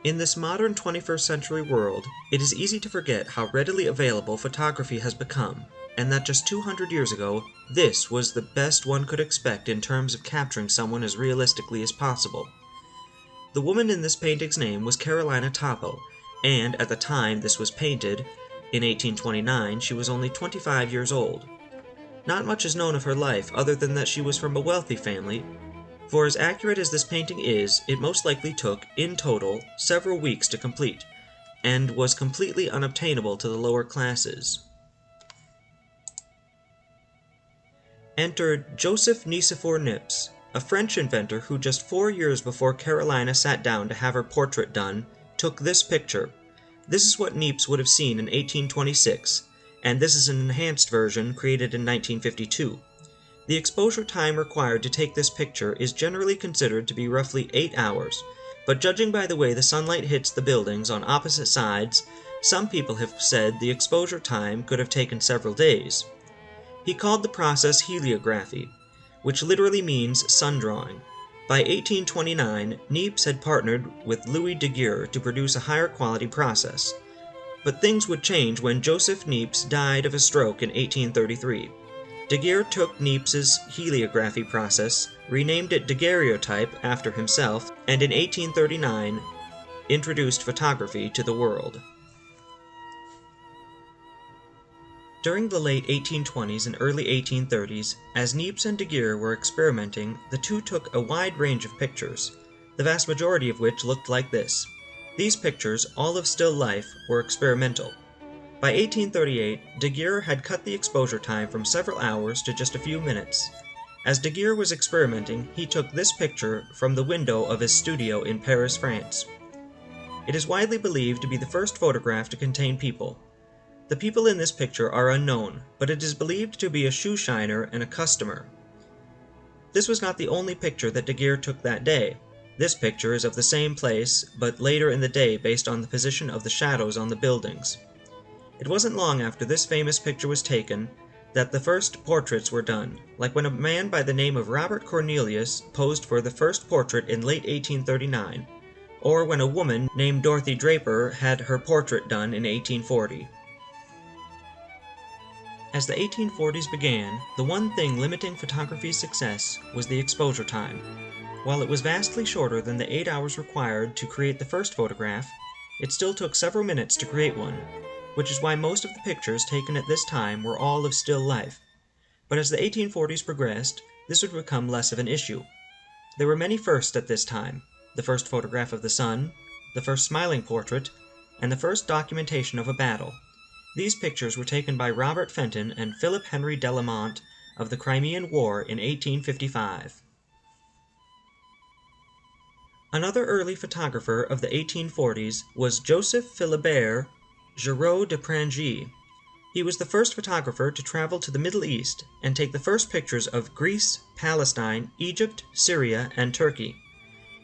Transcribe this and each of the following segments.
In this modern 21st century world, it is easy to forget how readily available photography has become, and that just 200 years ago, this was the best one could expect in terms of capturing someone as realistically as possible. The woman in this painting's name was Carolina Topo, and at the time this was painted, in 1829, she was only 25 years old. Not much is known of her life other than that she was from a wealthy family. For as accurate as this painting is, it most likely took, in total, several weeks to complete, and was completely unobtainable to the lower classes. Enter Joseph Nicéphore Niépce, a French inventor who just 4 years before Carolina sat down to have her portrait done, took this picture. This is what Niépce would have seen in 1826, and this is an enhanced version created in 1952. The exposure time required to take this picture is generally considered to be roughly 8 hours, but judging by the way the sunlight hits the buildings on opposite sides, some people have said the exposure time could have taken several days. He called the process heliography, which literally means sun drawing. By 1829, Niépce had partnered with Louis Daguerre to produce a higher quality process. But things would change when Joseph Niépce died of a stroke in 1833. Daguerre took Niépce's heliography process, renamed it daguerreotype after himself, and in 1839 introduced photography to the world. During the late 1820s and early 1830s, as Niépce and Daguerre were experimenting, the two took a wide range of pictures, the vast majority of which looked like this. These pictures, all of still life, were experimental. By 1838, Daguerre had cut the exposure time from several hours to just a few minutes. As Daguerre was experimenting, he took this picture from the window of his studio in Paris, France. It is widely believed to be the first photograph to contain people. The people in this picture are unknown, but it is believed to be a shoe shiner and a customer. This was not the only picture that Daguerre took that day. This picture is of the same place, but later in the day based on the position of the shadows on the buildings. It wasn't long after this famous picture was taken that the first portraits were done, like when a man by the name of Robert Cornelius posed for the first portrait in late 1839, or when a woman named Dorothy Draper had her portrait done in 1840. As the 1840s began, the one thing limiting photography's success was the exposure time. While it was vastly shorter than the 8 hours required to create the first photograph, it still took several minutes to create one, which is why most of the pictures taken at this time were all of still life. But as the 1840s progressed, this would become less of an issue. There were many firsts at this time: the first photograph of the sun, the first smiling portrait, and the first documentation of a battle. These pictures were taken by Robert Fenton and Philip Henry Delamont of the Crimean War in 1855. Another early photographer of the 1840s was Joseph Philibert Giraud de Prangy. He was the first photographer to travel to the Middle East and take the first pictures of Greece, Palestine, Egypt, Syria, and Turkey.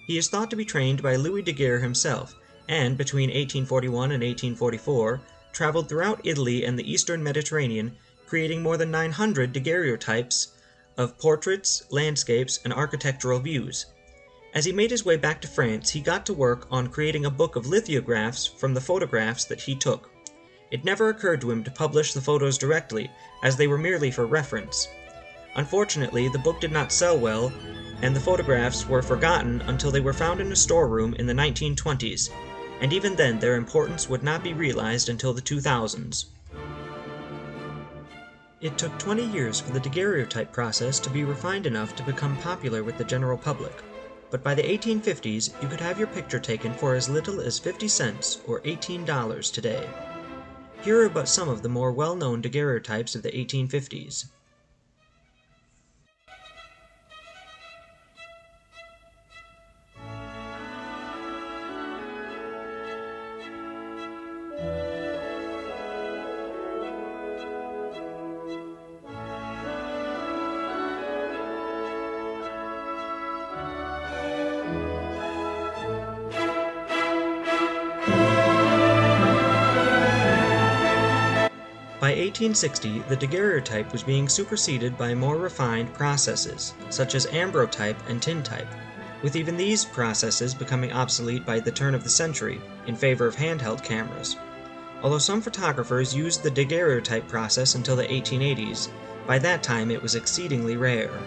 He is thought to be trained by Louis Daguerre himself, and between 1841 and 1844, traveled throughout Italy and the Eastern Mediterranean, creating more than 900 daguerreotypes of portraits, landscapes, and architectural views. As he made his way back to France, he got to work on creating a book of lithographs from the photographs that he took. It never occurred to him to publish the photos directly, as they were merely for reference. Unfortunately, the book did not sell well, and the photographs were forgotten until they were found in a storeroom in the 1920s, and even then their importance would not be realized until the 2000s. It took 20 years for the daguerreotype process to be refined enough to become popular with the general public. But by the 1850s, you could have your picture taken for as little as 50 cents or $18 today. Here are but some of the more well-known daguerreotypes of the 1850s. By 1860, the daguerreotype was being superseded by more refined processes, such as ambrotype and tintype. with even these processes becoming obsolete by the turn of the century in favor of handheld cameras. Although some photographers used the daguerreotype process until the 1880s, by that time it was exceedingly rare.